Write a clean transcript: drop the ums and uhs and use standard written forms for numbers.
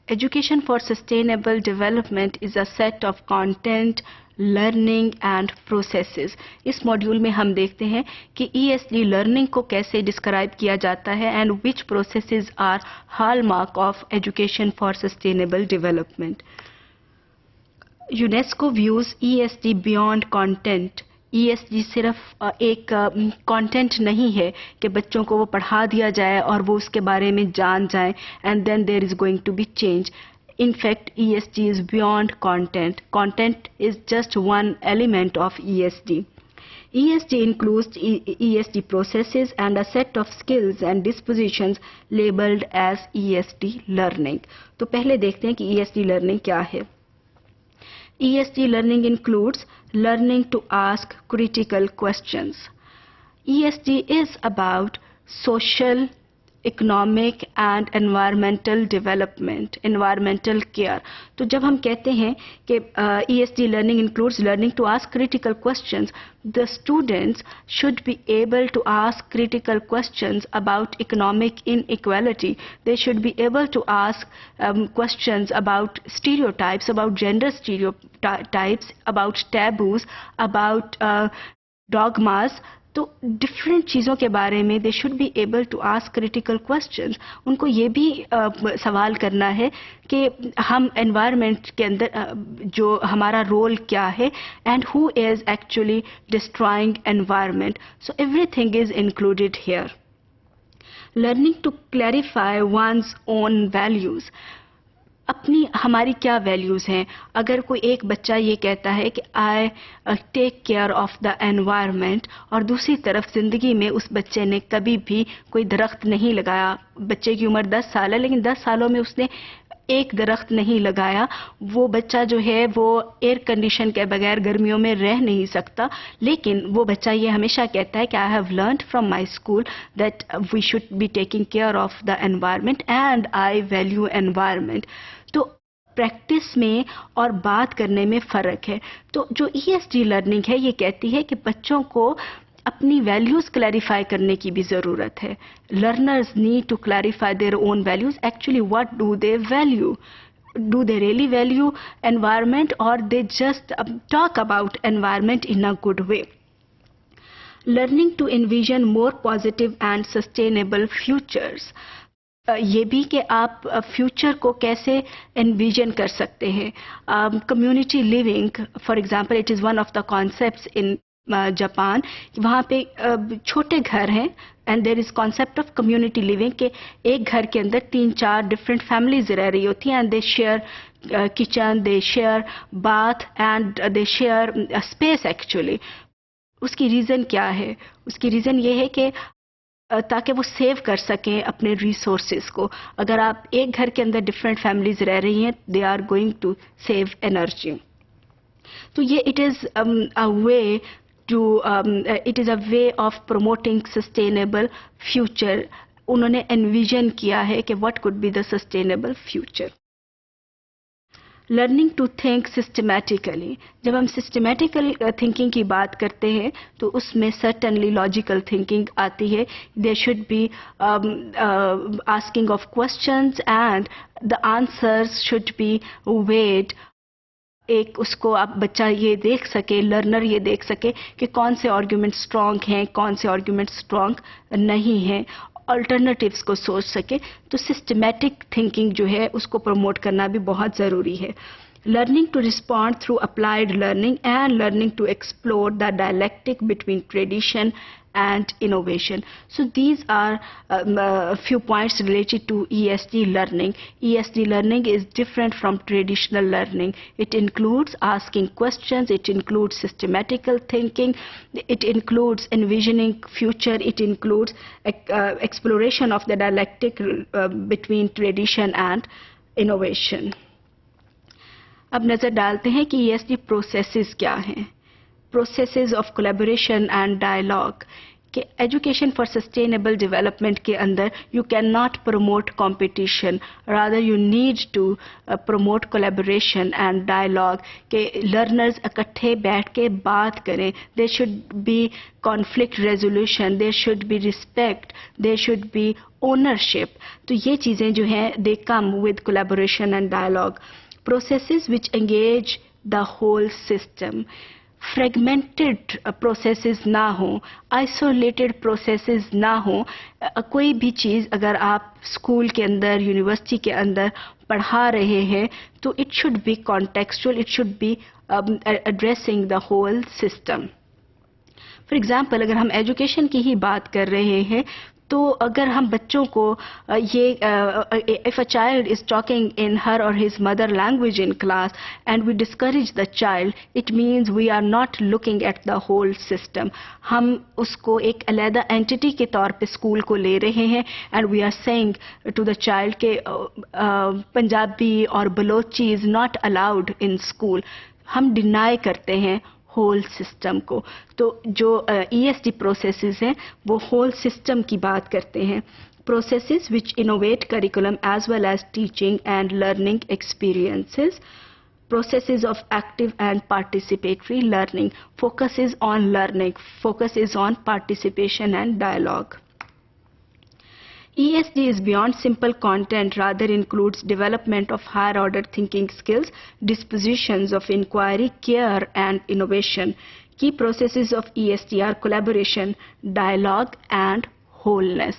Education for Sustainable Development is a set of content, learning and processes. इस module में हम देखते हैं कि ESG लर्निंग को कैसे डिस्क्राइब किया जाता है and which processes are hallmark of education for sustainable development. UNESCO views ESG beyond content. ESG सिर्फ एक कंटेंट नहीं है कि बच्चों को वो पढ़ा दिया जाए और वो उसके बारे में जान जाएं and then there is going to be change. In fact, ESG is beyond content. Content is just one element of ESG. ESG includes ESG processes and a set of skills and dispositions labeled as ESG learning. तो पहले देखते हैं कि ESG learning क्या है. ESG learning includes learning to ask critical questions. ESG is about social, economic and environmental development, environmental care. तो जब हम कहते हैं कि ESG learning includes learning to ask critical questions, the students should be able to ask critical questions about economic inequality. They should be able to ask questions about stereotypes, about gender stereotypes, about taboos, about dogmas. तो different चीज़ों के बारे में दे should be able to ask critical क्वेश्चंस. उनको ये भी सवाल करना है कि हम एनवायरनमेंट के अंदर जो हमारा रोल क्या है and who is actually destroying environment. So everything is included here. Learning to clarify one's own values. हमारी क्या वैल्यूज़ हैं. अगर कोई एक बच्चा ये कहता है कि I take care of the environment और दूसरी तरफ ज़िंदगी में उस बच्चे ने कभी भी कोई दरख्त नहीं लगाया, बच्चे की उम्र 10 साल है लेकिन 10 सालों में उसने एक दरख्त नहीं लगाया, वो बच्चा जो है वो एयर कंडीशन के बगैर गर्मियों में रह नहीं सकता. लेकिन वो बच्चा ये हमेशा कहता है कि I have learned from my school that we should be taking care of the environment and I value environment. तो प्रैक्टिस में और बात करने में फ़र्क है. तो जो ESG लर्निंग है ये कहती है कि बच्चों को अपनी वैल्यूज़ क्लैरिफाई करने की भी ज़रूरत है. Learners need to clarify their own values. Actually what do they value? Do they really value environment or they just talk about environment in a good way? Learning to envision more positive and sustainable futures. ये भी कि आप future को कैसे envision कर सकते हैं. Community living for example, it is one of the concepts in Japan. वहाँ पे छोटे घर हैं and there is concept of community living के एक घर के अंदर 3-4 डिफरेंट फैमिलीज रह रही होती हैं and they share kitchen, they share bath and they share space. Actually उसकी रीज़न क्या है? उसकी रीज़न ये है कि ताकि वो सेव कर सकें अपने रिसोर्सेज को. अगर आप एक घर के अंदर डिफरेंट फैमिलीज रह रही हैं, they are going to save energy. तो ये it is a way of promoting sustainable future. उन्होंने एनविजन किया है कि what could be the sustainable future. Learning to think systematically. जब हम सिस्टमैटिकल थिंकिंग की बात करते हैं तो उसमें सर्टनली लॉजिकल थिंकिंग आती है. There should be asking of questions and the answers should be weighed. एक उसको आप बच्चा ये देख सके, लर्नर ये देख सके कि कौन से आर्ग्यूमेंट स्ट्रॉन्ग हैं, कौन से आर्ग्यूमेंट स्ट्रॉन्ग नहीं हैं, अल्टरनेटिव्स को सोच सके. तो सिस्टमैटिक थिंकिंग जो है उसको प्रमोट करना भी बहुत ज़रूरी है. Learning to respond through applied learning and learning to explore the dialectic between tradition and innovation. So these are a few points related to ESG learning. ESG learning is different from traditional learning. It includes asking questions, it includes systematical thinking, it includes envisioning future, it includes exploration of the dialectic between tradition and innovation. अब नज़र डालते हैं कि ESG processes क्या हैं. Processes of collaboration and dialogue. कि education for sustainable development के अंदर you can not promote competition, rather you need to promote collaboration and dialogue, कि लर्नर्स इकट्ठे बैठ के बात करें. There should be conflict resolution, there should be respect, there should be ownership. तो ये चीज़ें जो हैं they come with collaboration and dialogue. Processes which engage the whole system, fragmented processes ना हो, आइसोलेटेड प्रोसेसेस ना हो. कोई भी चीज़ अगर आप स्कूल के अंदर, यूनिवर्सिटी के अंदर पढ़ा रहे हैं तो it should be contextual, it should be addressing the whole system. For example, अगर हम एजुकेशन की ही बात कर रहे हैं तो अगर हम बच्चों को ये if a child is talking in her और his mother language in class and we discourage the child, it means we are not looking at the whole system. हम उसको एक अलहदा एंटिटी के तौर पे स्कूल को ले रहे हैं and we are saying to the child के पंजाबी और Balochi is not allowed in school. हम डिनाई करते हैं होल सिस्टम को. तो जो ESD प्रोसेसेस हैं वो होल सिस्टम की बात करते हैं. Processes which innovate curriculum as well as teaching and learning experiences. Processes of active and participatory learning. Focus is on learning, focus is on participation and dialogue. ESD is beyond simple content, rather includes development of higher order thinking skills, dispositions of inquiry, care and innovation. Key processes of ESD are collaboration, dialogue and wholeness.